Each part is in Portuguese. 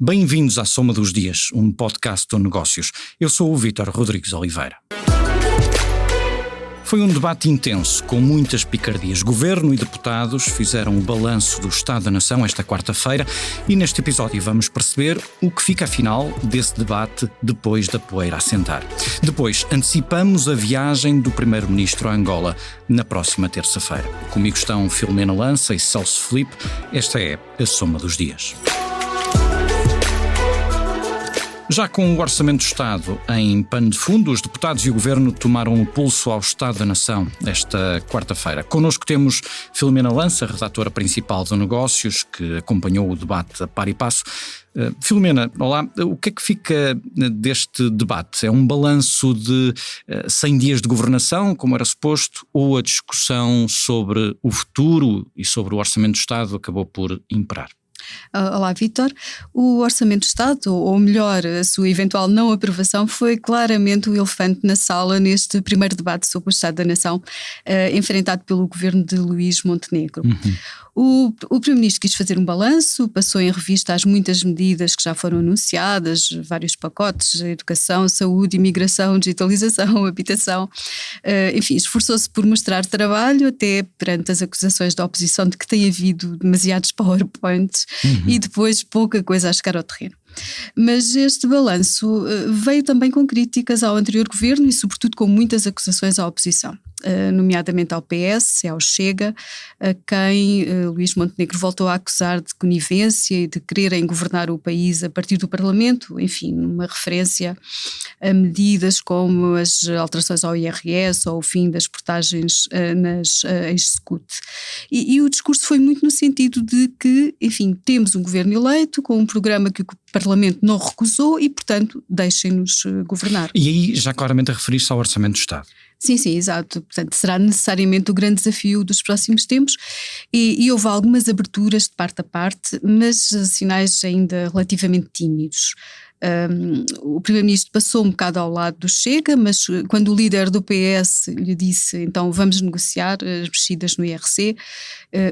Bem-vindos à Soma dos Dias, um podcast de negócios. Eu sou o Vítor Rodrigues Oliveira. Foi um debate intenso, com muitas picardias. Governo e deputados fizeram o balanço do Estado da Nação esta quarta-feira e neste episódio vamos perceber o que fica afinal desse debate depois da poeira assentar. Depois, antecipamos a viagem do Primeiro-Ministro a Angola na próxima terça-feira. Comigo estão Filomena Lança e Celso Filipe. Esta é a Soma dos Dias. Já com o Orçamento do Estado em pano de fundo, os deputados e o Governo tomaram o pulso ao Estado da Nação esta quarta-feira. Connosco temos Filomena Lança, redatora principal do Negócios, que acompanhou o debate a par e passo. Filomena, olá, o que é que fica deste debate? É um balanço de 100 dias de governação, como era suposto, ou a discussão sobre o futuro e sobre o Orçamento do Estado acabou por imperar? Olá, Vítor. O Orçamento do Estado, ou melhor, a sua eventual não aprovação, foi claramente o elefante na sala neste primeiro debate sobre o Estado da Nação, enfrentado pelo governo de Luís Montenegro. O Primeiro-Ministro quis fazer um balanço, passou em revista as muitas medidas que já foram anunciadas, vários pacotes, educação, saúde, imigração, digitalização, habitação, enfim, esforçou-se por mostrar trabalho, até perante as acusações da oposição de que tem havido demasiados PowerPoints e depois pouca coisa a chegar ao terreno. Mas este balanço veio também com críticas ao anterior governo e sobretudo com muitas acusações à oposição, nomeadamente ao PS e ao Chega, a quem Luís Montenegro voltou a acusar de conivência e de quererem governar o país a partir do Parlamento, enfim, uma referência a medidas como as alterações ao IRS ou o fim das portagens nas ex-SCUT. E o discurso foi muito no sentido de que, enfim, temos um governo eleito com um programa que o Parlamento não recusou e, portanto, deixem-nos governar. E aí já claramente a referir-se ao Orçamento do Estado. Sim, exato. Portanto, será necessariamente o grande desafio dos próximos tempos e houve algumas aberturas de parte a parte, mas sinais ainda relativamente tímidos. O Primeiro-Ministro passou um bocado ao lado do Chega, mas quando o líder do PS lhe disse então vamos negociar as mexidas no IRC,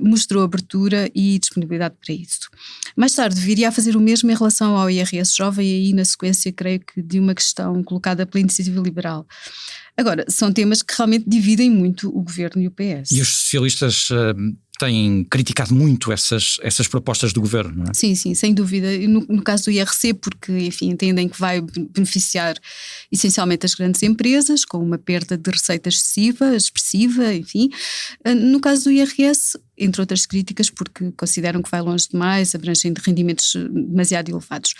mostrou abertura e disponibilidade para isso. Mais tarde viria a fazer o mesmo em relação ao IRS jovem e aí na sequência creio que de uma questão colocada pela Iniciativa Liberal. Agora, são temas que realmente dividem muito o Governo e o PS. E os socialistas têm criticado muito essas propostas do Governo, não é? Sim, sem dúvida. No caso do IRC, porque, enfim, entendem que vai beneficiar essencialmente as grandes empresas, com uma perda de receita expressiva, enfim. No caso do IRS, entre outras críticas, porque consideram que vai longe demais, abrangem de rendimentos demasiado elevados.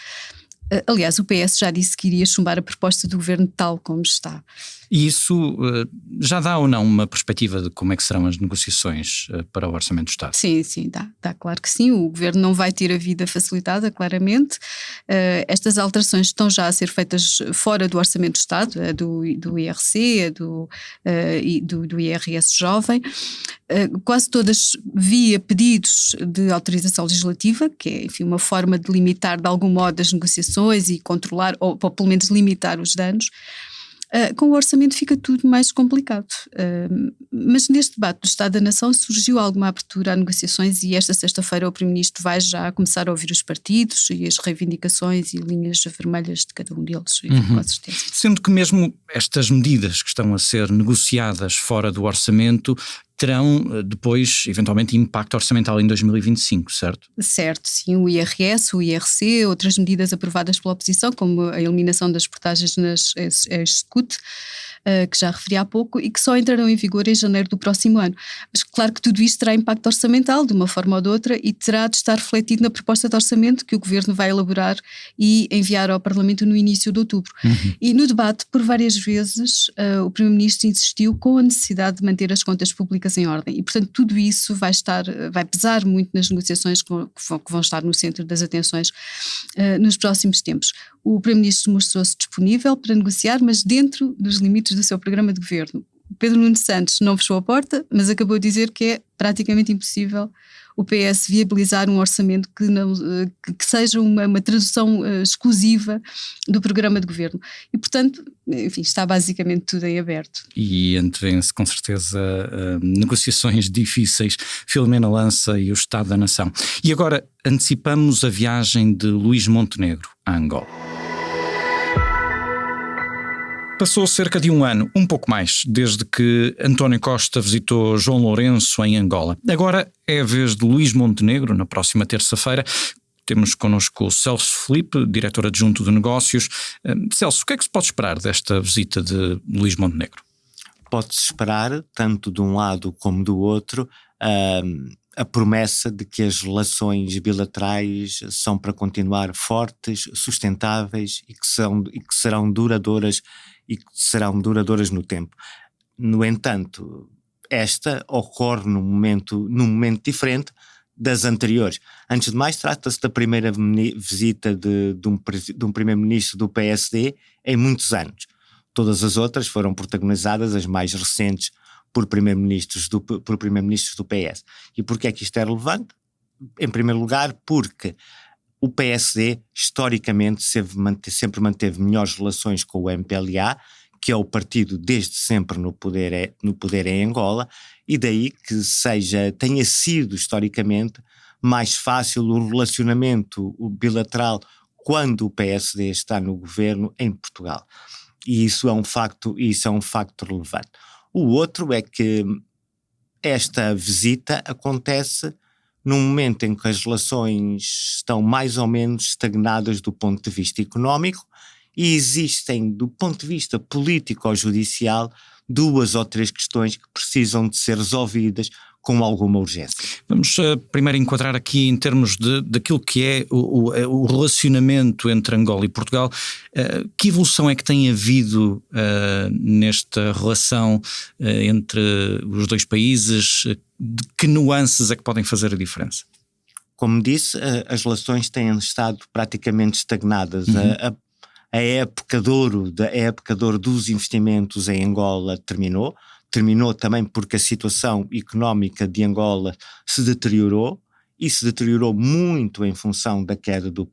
Aliás, o PS já disse que iria chumbar a proposta do Governo tal como está. E isso já dá ou não uma perspectiva de como é que serão as negociações para o Orçamento do Estado? Sim, dá claro que sim. O Governo não vai ter a vida facilitada, claramente. Estas alterações estão já a ser feitas fora do Orçamento do Estado, do IRC, do IRS jovem, quase todas via pedidos de autorização legislativa, que é, enfim, uma forma de limitar de algum modo as negociações e controlar, ou pelo menos limitar os danos. Com o orçamento fica tudo mais complicado, mas neste debate do Estado da Nação surgiu alguma abertura a negociações e esta sexta-feira o Primeiro-Ministro vai já começar a ouvir os partidos e as reivindicações e linhas vermelhas de cada um deles, com certeza. Sendo que mesmo estas medidas que estão a ser negociadas fora do orçamento terão depois, eventualmente, impacto orçamental em 2025, certo? Certo, sim. O IRS, o IRC, outras medidas aprovadas pela oposição, como a eliminação das portagens nas SCUT, que já referi há pouco, e que só entrarão em vigor em janeiro do próximo ano. Mas claro que tudo isto terá impacto orçamental, de uma forma ou de outra, e terá de estar refletido na proposta de orçamento que o Governo vai elaborar e enviar ao Parlamento no início de outubro. E no debate, por várias vezes, o Primeiro-Ministro insistiu com a necessidade de manter as contas públicas em ordem. E, portanto, tudo isso vai pesar muito nas negociações que vão estar no centro das atenções nos próximos tempos. O Primeiro-Ministro mostrou-se disponível para negociar, mas dentro dos limites do seu programa de governo. Pedro Nuno Santos não fechou a porta, mas acabou de dizer que é praticamente impossível o PS viabilizar um orçamento que seja uma tradução exclusiva do programa de governo. E, portanto, enfim, está basicamente tudo em aberto. E antevêm-se, com certeza, negociações difíceis, Filomena Lança e o Estado da Nação. E agora antecipamos a viagem de Luís Montenegro a Angola. Passou cerca de um ano, um pouco mais, desde que António Costa visitou João Lourenço em Angola. Agora é a vez de Luís Montenegro, na próxima terça-feira. Temos connosco o Celso Filipe, diretor adjunto de negócios. Celso, o que é que se pode esperar desta visita de Luís Montenegro? Pode-se esperar, tanto de um lado como do outro, a promessa de que as relações bilaterais são para continuar fortes, sustentáveis e que serão duradouras no tempo. No entanto, esta ocorre num momento diferente das anteriores. Antes de mais, trata-se da primeira visita de um primeiro-ministro do PSD em muitos anos. Todas as outras foram protagonizadas, as mais recentes, por primeiro-ministros do PS. E porquê é que isto é relevante? Em primeiro lugar, porque o PSD, historicamente, sempre manteve melhores relações com o MPLA, que é o partido desde sempre no poder em Angola, e daí que tenha sido, historicamente, mais fácil o relacionamento bilateral quando o PSD está no governo em Portugal. E isso é um facto relevante. O outro é que esta visita acontece num momento em que as relações estão mais ou menos estagnadas do ponto de vista económico e existem, do ponto de vista político ou judicial, 2 ou 3 questões que precisam de ser resolvidas com alguma urgência. Vamos primeiro enquadrar aqui em termos daquilo que é o relacionamento entre Angola e Portugal. Que evolução é que tem havido nesta relação entre os dois países? De que nuances é que podem fazer a diferença? Como disse, as relações têm estado praticamente estagnadas. A época de ouro dos investimentos em Angola terminou também porque a situação económica de Angola se deteriorou, e se deteriorou muito em função da queda do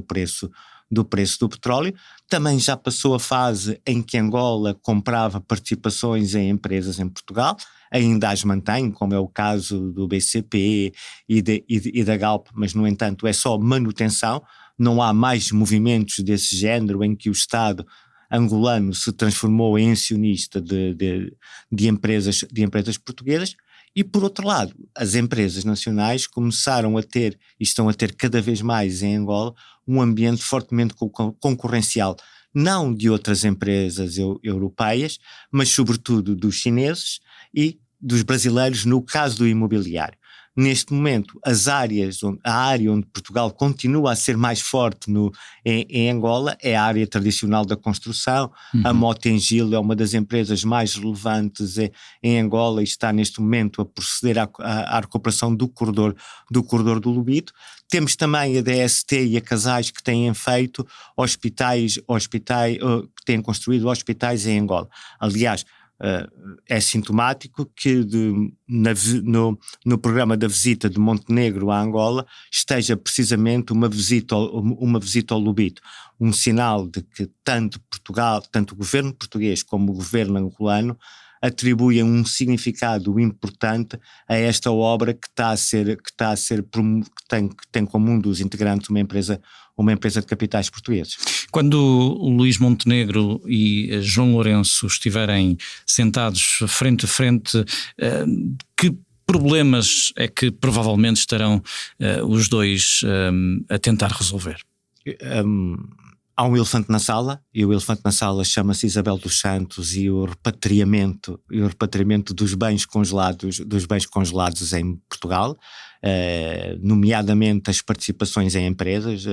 preço do petróleo. Também já passou a fase em que Angola comprava participações em empresas em Portugal, ainda as mantém, como é o caso do BCP e da Galp, mas no entanto é só manutenção, não há mais movimentos desse género em que o Estado angolano se transformou em acionista de empresas portuguesas. E por outro lado, as empresas nacionais começaram a ter, e estão a ter cada vez mais em Angola, um ambiente fortemente concorrencial, não de outras empresas europeias, mas sobretudo dos chineses e dos brasileiros no caso do imobiliário. Neste momento, a área onde Portugal continua a ser mais forte em Angola é a área tradicional da construção. A Mota-Engil é uma das empresas mais relevantes em Angola e está neste momento a proceder à recuperação do corredor do Lubito. Temos também a DST e a Casais que têm feito que têm construído hospitais em Angola. Aliás, é sintomático que no programa da visita de Montenegro a Angola esteja precisamente uma visita ao Lubito, um sinal de que tanto o governo português como o governo angolano atribuem um significado importante a esta obra que tem como um dos integrantes uma empresa de capitais portugueses. Quando o Luís Montenegro e João Lourenço estiverem sentados frente a frente, que problemas é que provavelmente estarão os dois a tentar resolver? Há um elefante na sala, e o elefante na sala chama-se Isabel dos Santos, e o repatriamento dos bens congelados em Portugal, nomeadamente as participações em empresas.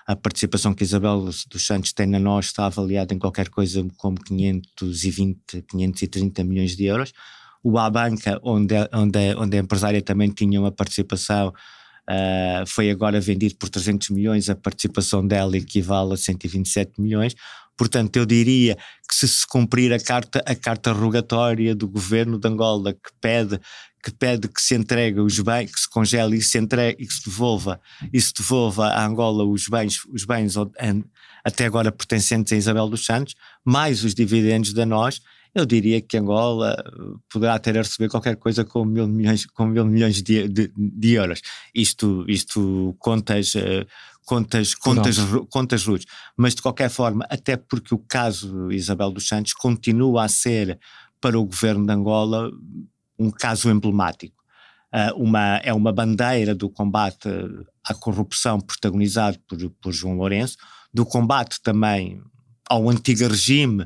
A participação que Isabel dos Santos tem na nós está avaliada em qualquer coisa como 530 milhões de euros. O Abanca, onde a empresária também tinha uma participação, foi agora vendido por 300 milhões, a participação dela equivale a 127 milhões. Portanto, eu diria que se cumprir a carta rogatória do governo de Angola, que pede que se entregue os bens, que se congele e se entregue e que se devolva a Angola os bens até agora pertencentes a Isabel dos Santos, mais os dividendos da nós, eu diria que Angola poderá ter a receber qualquer coisa com 1.000 milhões de euros. Isto contas rudes. Mas de qualquer forma, até porque o caso Isabel dos Santos continua a ser para o governo de Angola um caso emblemático. É uma bandeira do combate à corrupção protagonizado por João Lourenço, do combate também ao antigo regime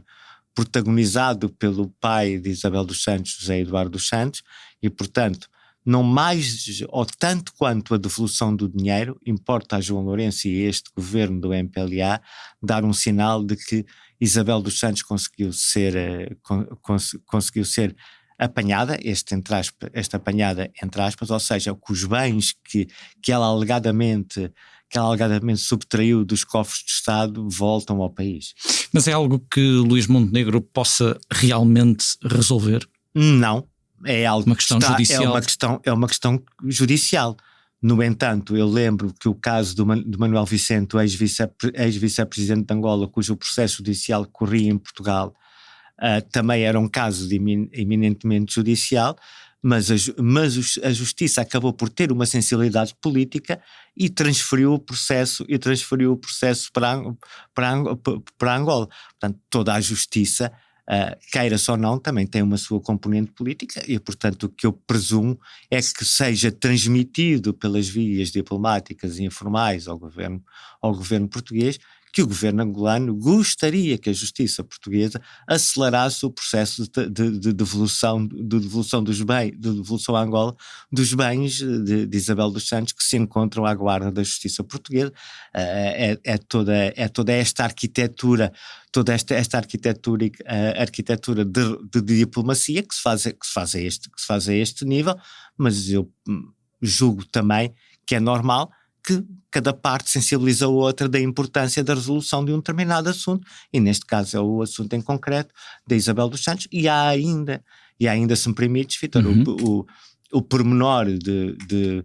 protagonizado pelo pai de Isabel dos Santos, José Eduardo dos Santos, e portanto, não mais ou tanto quanto a devolução do dinheiro, importa a João Lourenço e a este governo do MPLA dar um sinal de que Isabel dos Santos conseguiu ser apanhada, esta apanhada entre aspas, ou seja, que os bens que ela alegadamente subtraiu dos cofres de Estado voltam ao país. Mas é algo que Luís Montenegro possa realmente resolver? Não, é algo uma questão judicial. É uma questão judicial. No entanto, eu lembro que o caso do Manuel Vicente, ex-vice-presidente de Angola, cujo processo judicial corria em Portugal, também era um caso eminentemente judicial, mas a justiça acabou por ter uma sensibilidade política e transferiu o processo para Angola. Portanto, toda a justiça, queira-se ou não, também tem uma sua componente política e, portanto, o que eu presumo é que seja transmitido pelas vias diplomáticas e informais ao governo português que o governo angolano gostaria que a justiça portuguesa acelerasse o processo de devolução dos bens, de devolução a Angola dos bens de Isabel dos Santos que se encontram à guarda da justiça portuguesa. É toda esta arquitetura, arquitetura de diplomacia que se faz a este nível, mas eu julgo também que é normal que cada parte sensibiliza a outra da importância da resolução de um determinado assunto, e neste caso é o assunto em concreto da Isabel dos Santos, e há ainda, se me permites, Vítor, o pormenor de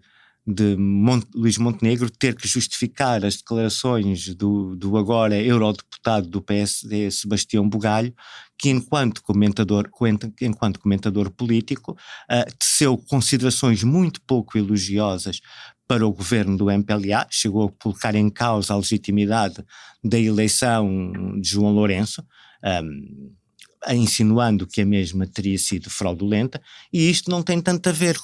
Luís Montenegro ter que justificar as declarações do agora eurodeputado do PSD, Sebastião Bugalho, que enquanto comentador político teceu considerações muito pouco elogiosas para o governo do MPLA, chegou a colocar em causa a legitimidade da eleição de João Lourenço, insinuando que a mesma teria sido fraudulenta, e isto não tem tanto a ver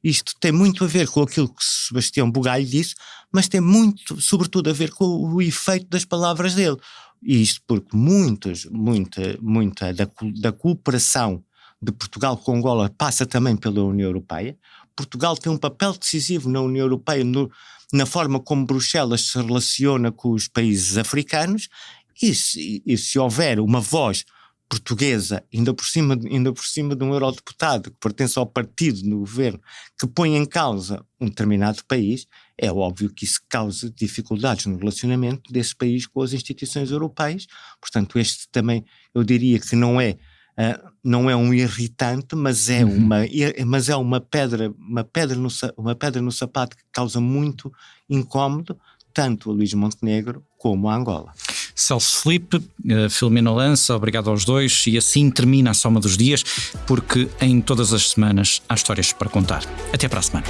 isto tem muito a ver com aquilo que Sebastião Bugalho disse, mas tem muito, sobretudo, a ver com o efeito das palavras dele. E isto porque muita da cooperação de Portugal com Angola passa também pela União Europeia. Portugal tem um papel decisivo na União Europeia na forma como Bruxelas se relaciona com os países africanos, e se houver uma voz portuguesa, ainda por cima de um eurodeputado que pertence ao partido no governo, que põe em causa um determinado país, é óbvio que isso causa dificuldades no relacionamento desse país com as instituições europeias. Portanto, este também, eu diria que não é um irritante, mas é uma pedra no sapato que causa muito incómodo tanto a Luís Montenegro como a Angola. Celso Filipe, Filomena Lança, obrigado aos dois, e assim termina a Soma dos Dias, porque em todas as semanas há histórias para contar. Até para a semana.